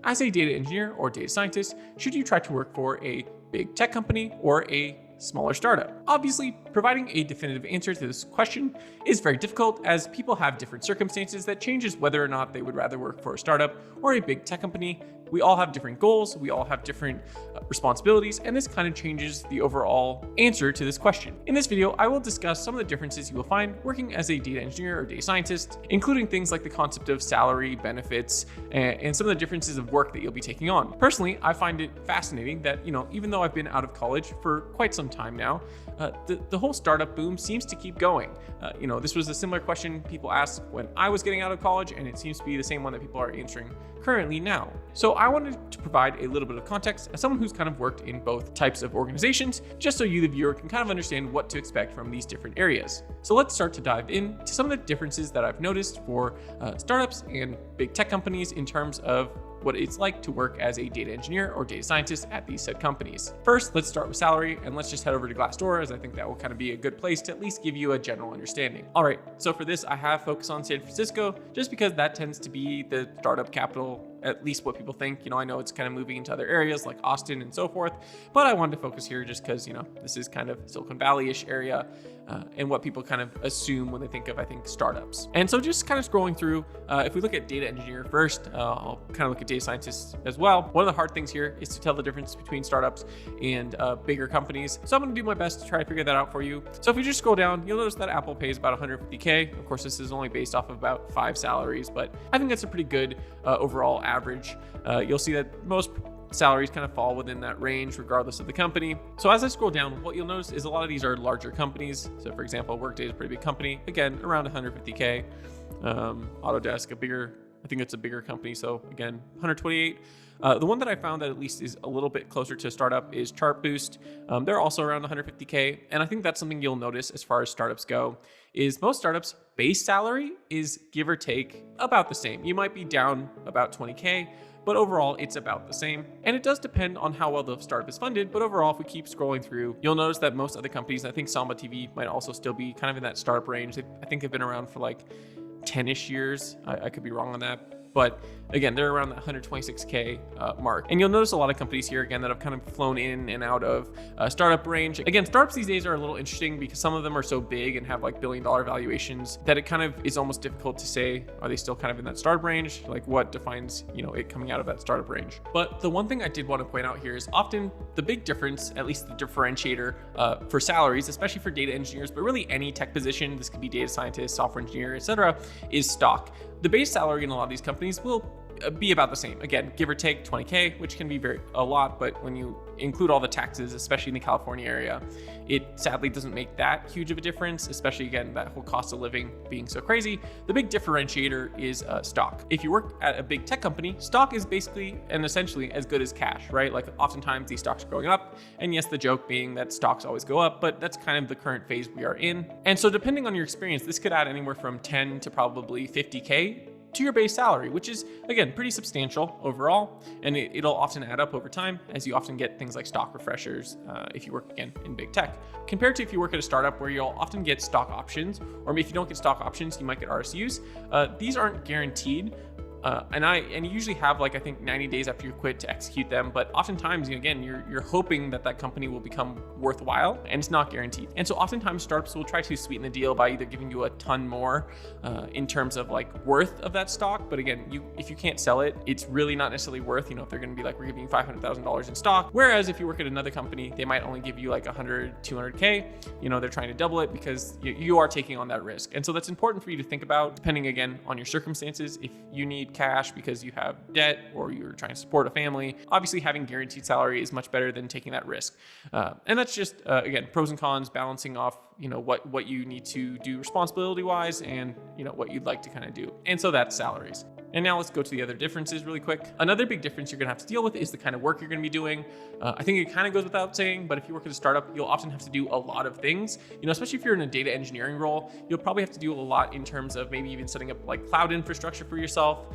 as a data engineer or data scientist, should you try to work for a big tech company or a smaller startup? Obviously, providing a definitive answer to this question is very difficult, as people have different circumstances that changes whether or not they would rather work for a startup or a big tech company. We all have different goals, we all have different responsibilities, and this kind of changes the overall answer to this question. In this video, I will discuss some of the differences you will find working as a data engineer or data scientist, including things like the concept of salary, benefits, and some of the differences of work that you'll be taking on. Personally, I find it fascinating that, even though I've been out of college for quite some time now, the whole startup boom seems to keep going. This was a similar question people asked when I was getting out of college, and it seems to be the same one that people are answering currently now. So I wanted to provide a little bit of context as someone who's kind of worked in both types of organizations, just so you, the viewer, can kind of understand what to expect from these different areas. So let's start to dive into some of the differences that I've noticed for startups and big tech companies in terms of what it's like to work as a data engineer or data scientist at these said companies. First, let's start with salary, and let's just head over to Glassdoor, as I think that will kind of be a good place to at least give you a general understanding. All right, so for this, I have focused on San Francisco, just because that tends to be the startup capital, at least what people think. I know it's kind of moving into other areas like Austin and so forth, but I wanted to focus here just because, this is kind of Silicon Valley-ish area, and what people kind of assume when they think of, I think, startups. And so just kind of scrolling through, if we look at data engineer first, I'll kind of look at data scientists as well. One of the hard things here is to tell the difference between startups and bigger companies. So I'm going to do my best to try to figure that out for you. So if we just scroll down, you'll notice that Apple pays about $150K. Of course, this is only based off of about 5 salaries, but I think that's a pretty good overall average. You'll see that most salaries kind of fall within that range regardless of the company. So as I scroll down, what you'll notice is a lot of these are larger companies. So for example, Workday is a pretty big company, again, around $150K. Autodesk, I think it's a bigger company, so again, 128. The one that I found that at least is a little bit closer to a startup is Chartboost. They're also around 150K, and I think that's something you'll notice as far as startups go, is most startups' base salary is give or take about the same. You might be down about 20K, but overall it's about the same. And it does depend on how well the startup is funded, but overall, if we keep scrolling through, you'll notice that most other companies, I think Samba TV might also still be kind of in that startup range. I think they've been around for like 10-ish years. I could be wrong on that. But again, they're around that 126K mark. And you'll notice a lot of companies here, again, that have kind of flown in and out of startup range. Again, startups these days are a little interesting because some of them are so big and have like billion-dollar valuations that it kind of is almost difficult to say, are they still kind of in that startup range? Like what defines, it coming out of that startup range? But the one thing I did want to point out here is often the big difference, at least the differentiator for salaries, especially for data engineers, but really any tech position, this could be data scientist, software engineer, etc., is stock. The base salary in a lot of these companies will be about the same. Again, give or take 20K, which can be a lot, but when you include all the taxes, especially in the California area, it sadly doesn't make that huge of a difference, especially again, that whole cost of living being so crazy. The big differentiator is stock. If you work at a big tech company, stock is basically and essentially as good as cash, right? Like oftentimes these stocks are going up, and yes, the joke being that stocks always go up, but that's kind of the current phase we are in. And so depending on your experience, this could add anywhere from 10 to probably 50K to your base salary, which is, again, pretty substantial overall, and it'll often add up over time as you often get things like stock refreshers if you work, again, in big tech. Compared to if you work at a startup where you'll often get stock options, or if you don't get stock options, you might get RSUs. These aren't guaranteed. And you usually have I think 90 days after you quit to execute them. But oftentimes, again, you're hoping that company will become worthwhile, and it's not guaranteed. And so oftentimes startups will try to sweeten the deal by either giving you a ton more in terms of worth of that stock. But again, if you can't sell it, it's really not necessarily worth, if they're going to be we're giving you $500,000 in stock. Whereas if you work at another company, they might only give you 100, 200K. They're trying to double it because you are taking on that risk. And so that's important for you to think about, depending again on your circumstances. If you need cash because you have debt or you're trying to support a family, obviously having guaranteed salary is much better than taking that risk. And that's just, again, pros and cons, balancing off, what you need to do responsibility wise and, what you'd like to kind of do. And so that's salaries. And now let's go to the other differences really quick. Another big difference you're gonna have to deal with is the kind of work you're gonna be doing. I think it kind of goes without saying, but if you work at a startup, you'll often have to do a lot of things. Especially if you're in a data engineering role, you'll probably have to do a lot in terms of maybe even setting up cloud infrastructure for yourself,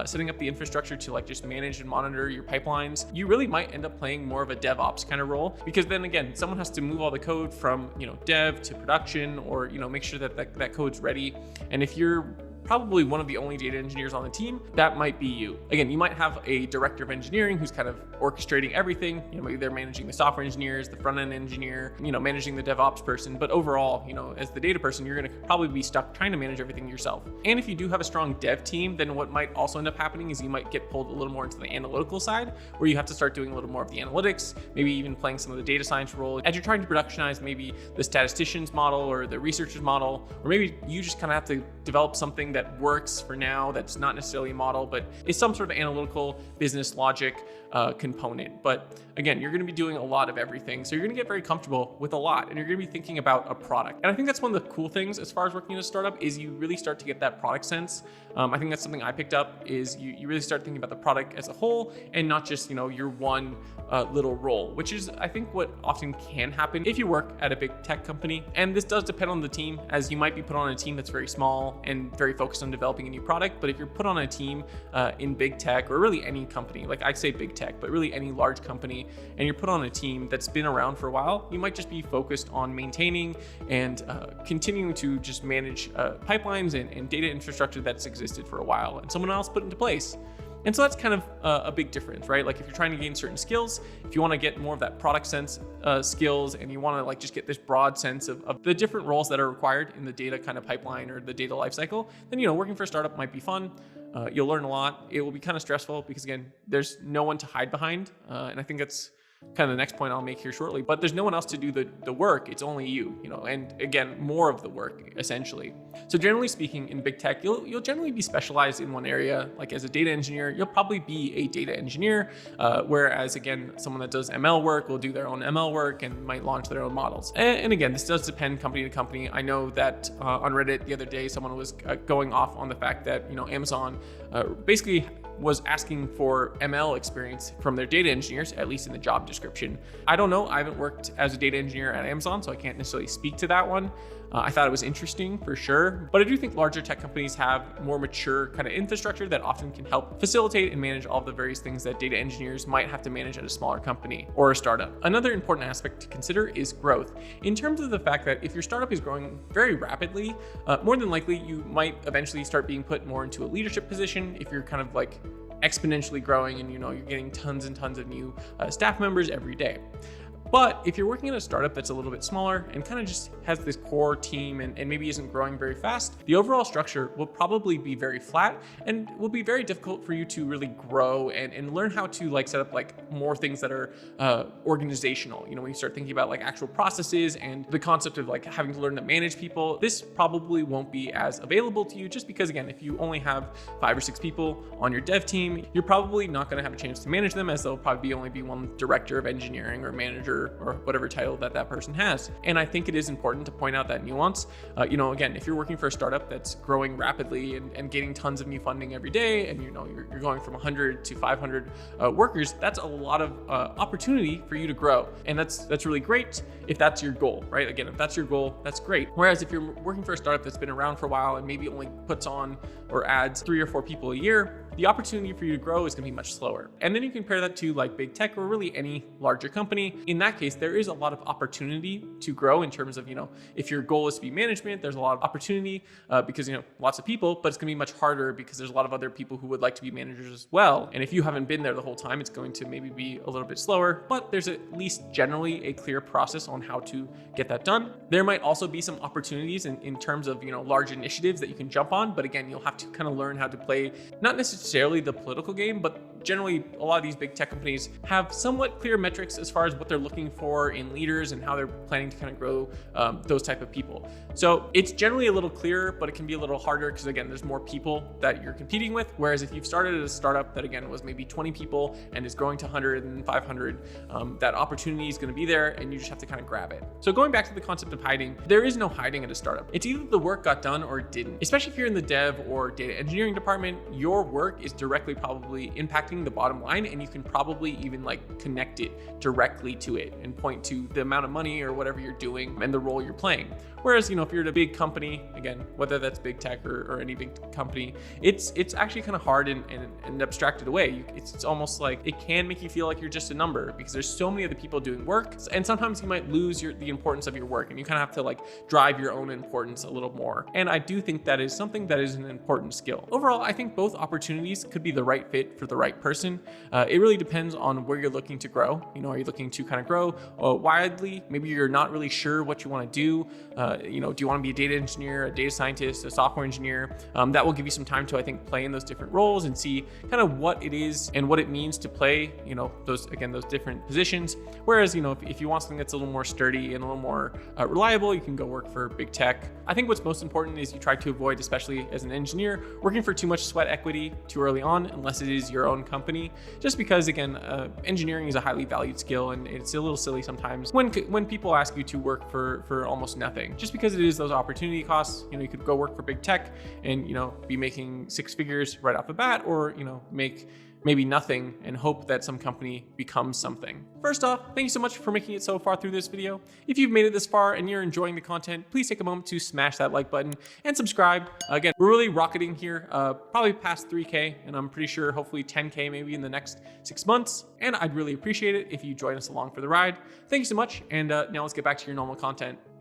setting up the infrastructure to just manage and monitor your pipelines. You really might end up playing more of a DevOps kind of role, because then again, someone has to move all the code from dev to production, or make sure that code's ready. And if you're probably one of the only data engineers on the team, that might be you. Again, you might have a director of engineering who's kind of orchestrating everything. Maybe they're managing the software engineers, the front end engineer, managing the DevOps person. But overall, as the data person, you're going to probably be stuck trying to manage everything yourself. And if you do have a strong dev team, then what might also end up happening is you might get pulled a little more into the analytical side, where you have to start doing a little more of the analytics, maybe even playing some of the data science role as you're trying to productionize maybe the statistician's model or the researcher's model, or maybe you just kind of have to develop something that works for now that's not necessarily a model, but is some sort of analytical business logic component. But again, you're going to be doing a lot of everything. So you're going to get very comfortable with a lot, and you're going to be thinking about a product. And I think that's one of the cool things as far as working in a startup is you really start to get that product sense. I think that's something I picked up is you really start thinking about the product as a whole and not just, your one little role, which is I think what often can happen if you work at a big tech company. And this does depend on the team, as you might be put on a team that's very small and very focused on developing a new product. But if you're put on a team in big tech, or really any company, like I say big tech, but really any large company, and you're put on a team that's been around for a while, you might just be focused on maintaining and continuing to just manage pipelines and data infrastructure that's existed for a while and someone else put into place. And so that's kind of a big difference, right? Like if you're trying to gain certain skills, if you want to get more of that product sense skills, and you want to just get this broad sense of the different roles that are required in the data kind of pipeline or the data lifecycle, then working for a startup might be fun. You'll learn a lot. It will be kind of stressful because again, there's no one to hide behind, and I think that's kind of the next point I'll make here shortly, but there's no one else to do the work. It's only you, and again, more of the work essentially. So generally speaking, in big tech, you'll generally be specialized in one area. Like as a data engineer, you'll probably be a data engineer, whereas again, someone that does ML work will do their own ML work and might launch their own models. And again, this does depend company to company. I know that on Reddit the other day, someone was going off on the fact that, Amazon basically was asking for ML experience from their data engineers, at least in the job description. I don't know. I haven't worked as a data engineer at Amazon, so I can't necessarily speak to that one. I thought it was interesting for sure, but I do think larger tech companies have more mature kind of infrastructure that often can help facilitate and manage all the various things that data engineers might have to manage at a smaller company or a startup. Another important aspect to consider is growth. In terms of the fact that if your startup is growing very rapidly, more than likely you might eventually start being put more into a leadership position if you're kind of like exponentially growing and you're getting tons and tons of new staff members every day. But if you're working at a startup that's a little bit smaller and kind of just has this core team and maybe isn't growing very fast, the overall structure will probably be very flat and will be very difficult for you to really grow and learn how to set up more things that are organizational. When you start thinking about actual processes and the concept of having to learn to manage people, this probably won't be as available to you just because again, if you only have 5 or 6 people on your dev team, you're probably not going to have a chance to manage them, as there'll probably only be one director of engineering or manager or whatever title that person has. And I think it is important to point out that nuance. Again, if you're working for a startup that's growing rapidly and getting tons of new funding every day, and you're going from 100 to 500 workers, that's a lot of opportunity for you to grow. And that's really great if that's your goal, right? Again, if that's your goal, that's great. Whereas if you're working for a startup that's been around for a while and maybe only puts on or adds 3 or 4 people a year, the opportunity for you to grow is going to be much slower. And then you compare that to big tech or really any larger company. In that case, there is a lot of opportunity to grow in terms of, if your goal is to be management, there's a lot of opportunity because, lots of people, but it's going to be much harder because there's a lot of other people who would like to be managers as well. And if you haven't been there the whole time, it's going to maybe be a little bit slower, but there's at least generally a clear process on how to get that done. There might also be some opportunities in terms of, large initiatives that you can jump on. But again, you'll have to kind of learn how to play, not necessarily the political game, but generally a lot of these big tech companies have somewhat clear metrics as far as what they're looking for in leaders and how they're planning to kind of grow those type of people. So it's generally a little clearer, but it can be a little harder because again, there's more people that you're competing with. Whereas if you've started a startup that again was maybe 20 people and is growing to 100 and 500, that opportunity is going to be there and you just have to kind of grab it. So going back to the concept of hiding, there is no hiding at a startup. It's either the work got done or it didn't. Especially if you're in the dev or data engineering department, your work is directly probably impacting tracking the bottom line, and you can probably even like connect it directly to it and point to the amount of money or whatever you're doing and the role you're playing. Whereas, if you're at a big company, again, whether that's big tech or any big company, it's actually kind of hard and abstracted away. It's almost like it can make you feel like you're just a number because there's so many other people doing work, and sometimes you might lose the importance of your work, and you kind of have to like drive your own importance a little more. And I do think that is something that is an important skill. Overall, I think both opportunities could be the right fit for the right person. It really depends on where you're looking to grow. Are you looking to kind of grow widely? Maybe you're not really sure what you want to do. Do you want to be a data engineer, a data scientist, a software engineer? That will give you some time to, I think, play in those different roles and see kind of what it is and what it means to play, those different positions. Whereas, if you want something that's a little more sturdy and a little more reliable, you can go work for big tech. I think what's most important is you try to avoid, especially as an engineer, working for too much sweat equity too early on, unless it is your own company. Just because, again, engineering is a highly valued skill, and it's a little silly sometimes when people ask you to work for almost nothing. Just because it is those opportunity costs. You could go work for big tech and be making 6 figures right off the bat, or make maybe nothing and hope that some company becomes something. First off, thank you so much for making it so far through this video. If you've made it this far and you're enjoying the content, please take a moment to smash that like button and subscribe. Again, we're really rocketing here, probably past 3K, and I'm pretty sure hopefully 10K maybe in the next 6 months. And I'd really appreciate it if you join us along for the ride. Thank you so much, and now let's get back to your normal content.